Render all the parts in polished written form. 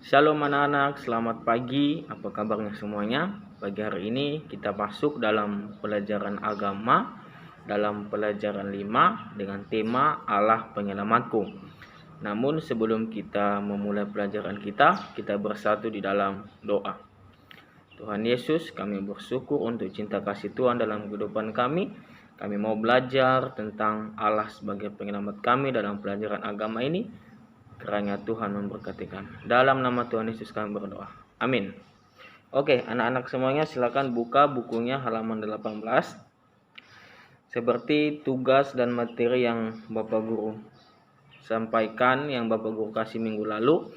Shalom anak-anak, selamat pagi. Apa kabarnya semuanya? Pagi hari ini kita masuk dalam pelajaran agama dalam pelajaran 5 dengan tema Allah Penyelamatku. Namun sebelum kita memulai pelajaran kita bersatu di dalam doa. Tuhan Yesus, kami bersyukur untuk cinta kasih Tuhan dalam kehidupan kami. Kami mau belajar tentang Allah sebagai penyelamat kami dalam pelajaran agama ini. Kiranya Tuhan memberkati kami. Dalam nama Tuhan Yesus kami berdoa. Amin. Oke, anak-anak semuanya silakan buka bukunya halaman 18. Seperti tugas dan materi yang Bapak Guru sampaikan, yang Bapak Guru kasih minggu lalu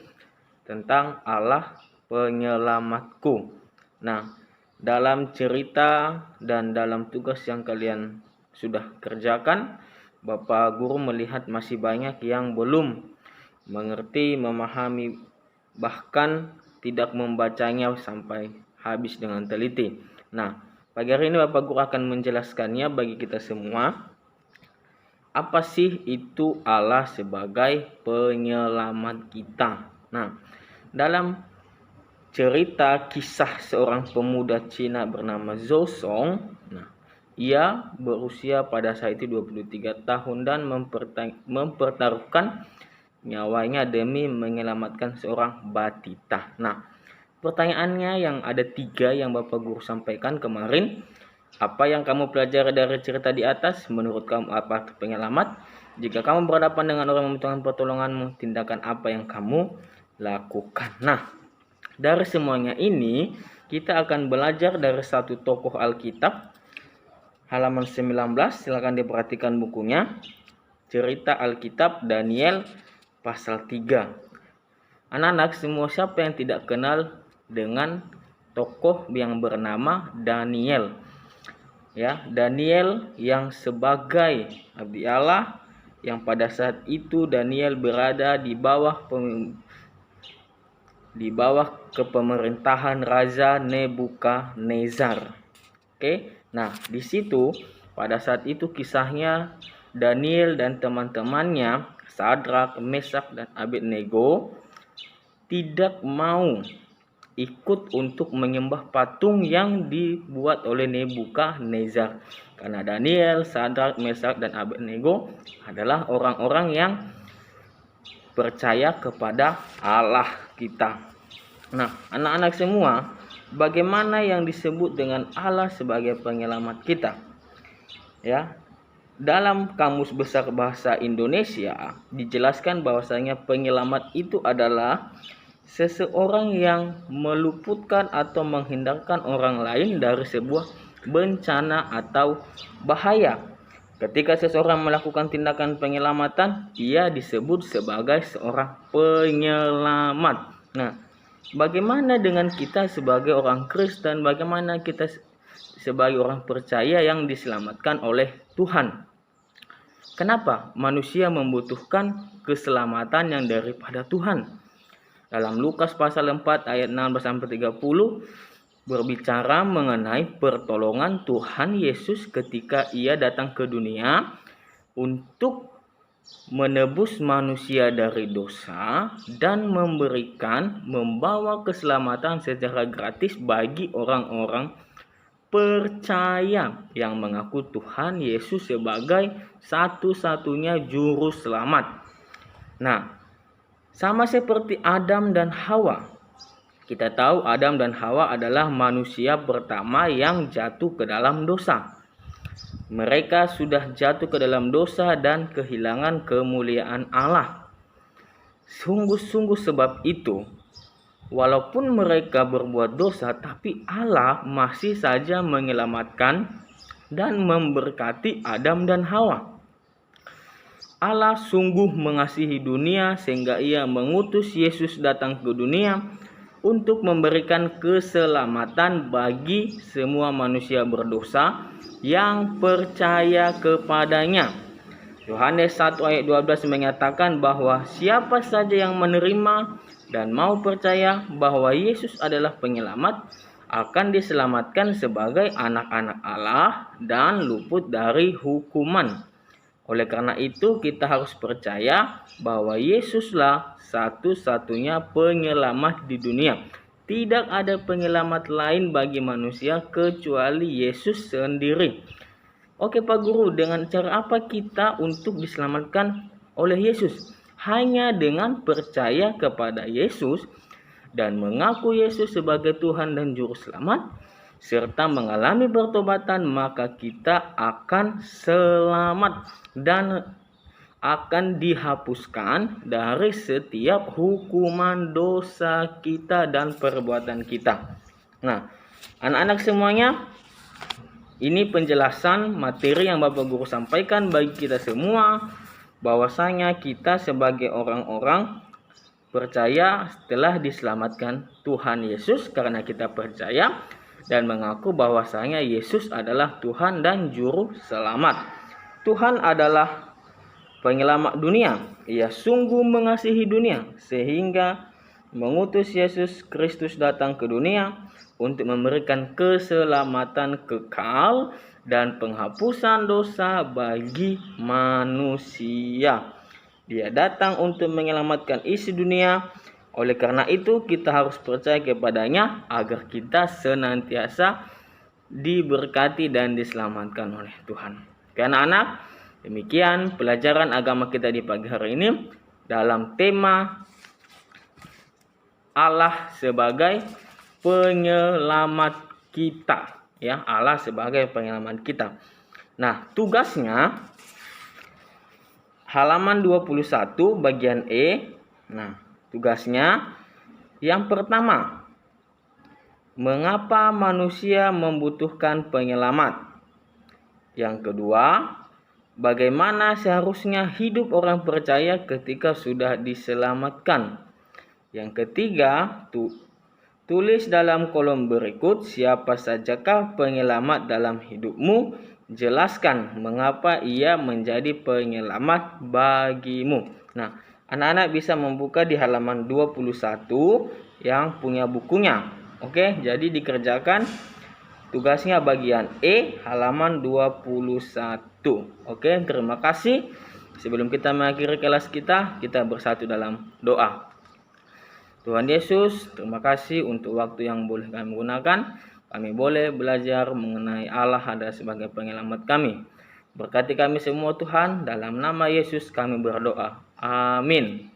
tentang Allah Penyelamatku. Nah, dalam cerita dan dalam tugas yang kalian sudah kerjakan, Bapak Guru melihat masih banyak yang belum mengerti, memahami, bahkan tidak membacanya sampai habis dengan teliti. Nah, pagi hari ini Bapak Guru akan menjelaskannya bagi kita semua. Apa sih itu Allah sebagai penyelamat kita? Nah, dalam cerita kisah seorang pemuda Cina bernama Zhou Song, ia berusia pada saat itu 23 tahun dan mempertaruhkan nyawanya demi menyelamatkan seorang batita. Nah, pertanyaannya yang ada 3 yang Bapak Guru sampaikan kemarin. Apa yang kamu pelajari dari cerita di atas? Menurut kamu apa itu penyelamat? Jika kamu berhadapan dengan orang membutuhkan pertolonganmu, tindakan apa yang kamu lakukan? Nah, dari semuanya ini kita akan belajar dari satu tokoh Alkitab. Halaman 19, silakan diperhatikan bukunya. Cerita Alkitab Daniel pasal 3. Anak-anak semua, siapa yang tidak kenal dengan tokoh yang bernama Daniel? Ya, Daniel yang sebagai abdi Allah, yang pada saat itu Daniel berada di bawah kepemerintahan Raja Nebukadnezar. Oke. Nah, di situ pada saat itu kisahnya Daniel dan teman-temannya Sadrak, Mesak, dan Abednego tidak mau ikut untuk menyembah patung yang dibuat oleh Nebukadnezar. Karena Daniel, Sadrak, Mesak, dan Abednego adalah orang-orang yang percaya kepada Allah kita. Nah, anak-anak semua, bagaimana yang disebut dengan Allah sebagai penyelamat kita? Ya, dalam Kamus Besar Bahasa Indonesia dijelaskan bahwasanya penyelamat itu adalah seseorang yang meluputkan atau menghindarkan orang lain dari sebuah bencana atau bahaya. Ketika seseorang melakukan tindakan penyelamatan, ia disebut sebagai seorang penyelamat. Nah, bagaimana dengan kita sebagai orang Kristen? Bagaimana kita sebagai orang percaya yang diselamatkan oleh Tuhan? Kenapa manusia membutuhkan keselamatan yang daripada Tuhan? Dalam Lukas pasal 4 ayat 16-30 berbicara mengenai pertolongan Tuhan Yesus ketika ia datang ke dunia untuk menebus manusia dari dosa dan membawa keselamatan secara gratis bagi orang-orang percaya yang mengaku Tuhan Yesus sebagai satu-satunya juru selamat. Nah, sama seperti Adam dan Hawa. Kita tahu Adam dan Hawa adalah manusia pertama yang jatuh ke dalam dosa. Mereka sudah jatuh ke dalam dosa dan kehilangan kemuliaan Allah. Sungguh-sungguh sebab itu, walaupun mereka berbuat dosa, tapi Allah masih saja menyelamatkan dan memberkati Adam dan Hawa. Allah sungguh mengasihi dunia sehingga ia mengutus Yesus datang ke dunia untuk memberikan keselamatan bagi semua manusia berdosa yang percaya kepadanya. Yohanes 1 ayat 12 menyatakan bahwa siapa saja yang menerima dan mau percaya bahwa Yesus adalah penyelamat akan diselamatkan sebagai anak-anak Allah dan luput dari hukuman. Oleh karena itu kita harus percaya bahwa Yesuslah satu-satunya penyelamat di dunia. Tidak ada penyelamat lain bagi manusia kecuali Yesus sendiri. Oke Pak Guru, dengan cara apa kita untuk diselamatkan oleh Yesus? Hanya dengan percaya kepada Yesus dan mengaku Yesus sebagai Tuhan dan Juru Selamat, serta mengalami pertobatan, maka kita akan selamat dan akan dihapuskan dari setiap hukuman dosa kita dan perbuatan kita. Nah, anak-anak semuanya, ini penjelasan materi yang Bapak Guru sampaikan bagi kita semua, bahwasanya kita sebagai orang-orang percaya setelah diselamatkan Tuhan Yesus, karena kita percaya dan mengaku bahwasanya Yesus adalah Tuhan dan Juru Selamat. Tuhan adalah penyelamat dunia. Ia sungguh mengasihi dunia sehingga mengutus Yesus Kristus datang ke dunia untuk memberikan keselamatan kekal dan penghapusan dosa bagi manusia. Dia datang untuk menyelamatkan isi dunia. Oleh karena itu kita harus percaya kepadanya agar kita senantiasa diberkati dan diselamatkan oleh Tuhan. Oke anak-anak, demikian pelajaran agama kita di pagi hari ini dalam tema Allah sebagai penyelamat kita, ya, Allah sebagai penyelamat kita. Nah, tugasnya halaman 21 bagian E. Nah, tugasnya yang pertama, mengapa manusia membutuhkan penyelamat? Yang kedua, bagaimana seharusnya hidup orang percaya ketika sudah diselamatkan? Yang ketiga, tulis dalam kolom berikut siapa sajakah penyelamat dalam hidupmu. Jelaskan mengapa ia menjadi penyelamat bagimu. Nah, anak-anak bisa membuka di halaman 21 yang punya bukunya. Oke, jadi dikerjakan tugasnya bagian E halaman 21. Oke, terima kasih. Sebelum kita mengakhiri kelas kita bersatu dalam doa. Tuhan Yesus, terima kasih untuk waktu yang boleh kami gunakan. Kami boleh belajar mengenai Allah ada sebagai penyelamat kami. Berkati kami semua Tuhan, dalam nama Yesus kami berdoa. Amin.